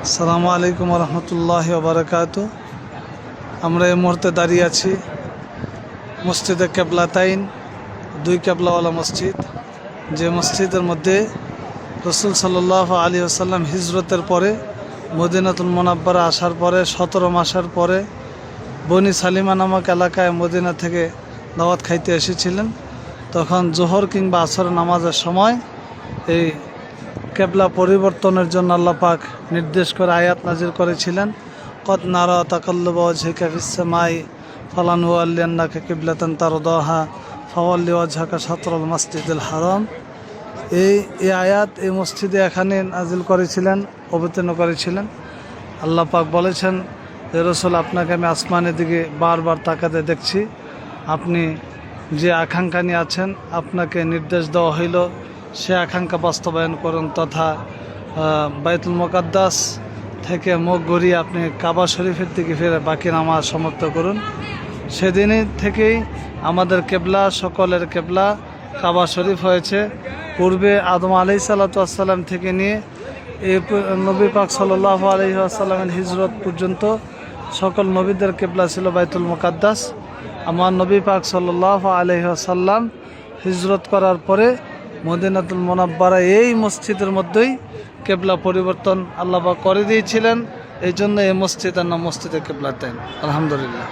আসসালামু আলাইকুম রহমতুল্লাহি ওয়া বারাকাতুহু। আমরা এই মুহূর্তে দাঁড়িয়ে আছি মসজিদে কেবলাতাইন, দুই কেবলাওয়ালা মসজিদ, যে মসজিদের মধ্যে রসুল সাল্লাল্লাহু আলাইহি ওয়াসাল্লাম হিজরতের পরে মদিনাতুল মুনাব্বারা আসার পরে 17 মাসের পরে বনি সালিমা নামক এলাকায় মদিনা থেকে দাওয়াত খাইতে এসেছিলেন। তখন জোহর কিংবা আসর নামাজের সময় এই কেবলা পরিবর্তনের জন্য আল্লাহ পাক নির্দেশ করে আয়াত নাজিল করেছিলেন, কদ নারা তাকাল্লুবা ওয়াজহিকা ফিস সামাই ফালানুওয়াল্লিয়ান্নাকা কিবলাতান তারদাহা ফাওয়াল্লি ওয়াজহাকা শাতরাল মাসজিদুল হারাম। এই আয়াত এই মসজিদে এখানে নাজিল করেছিলেন, অবতীর্ণ করেছিলেন। আল্লাহ পাক বলেছেন যে রাসূল, আপনাকে আমি আসমানের দিকে বারবার তাকাতে দেখছি, আপনি যে আকাঙ্ক্ষা নিয়ে আছেন আপনাকে নির্দেশ দেওয়া হইল সে আকাঙ্ক্ষা বাস্তবায়ন করুন, তথা বাইতুল মুকাদ্দাস থেকে মুখ ঘুরিয়ে আপনি কাবা শরীফের দিকে ফিরে বাকি নামাজ সমাপ্ত করুন। সেদিনই থেকেই আমাদের কেবলা, সকলের কেবলা কাবা শরীফ হয়েছে। পূর্বে আদম আলাইহিসসালাতু ওয়াসসালাম থেকে নিয়ে এই নবী পাক সাল্লাল্লাহু আলাইহি ওয়াসাল্লামের হিজরত পর্যন্ত সকল নবীদের কেবলা ছিল বাইতুল মুকাদ্দাস। আমার নবী পাক সাল্লাল্লাহু আলাইহি ওয়াসাল্লাম হিজরত করার পরে মদিনাতুল মুনাব্বারা এই মসজিদের মধ্যেই কেবলা পরিবর্তন আল্লাহ পাক করে দিয়েছিলেন। এই জন্য এই মসজিদের নাম মসজিদে কেবলাতাইন। আলহামদুলিল্লাহ।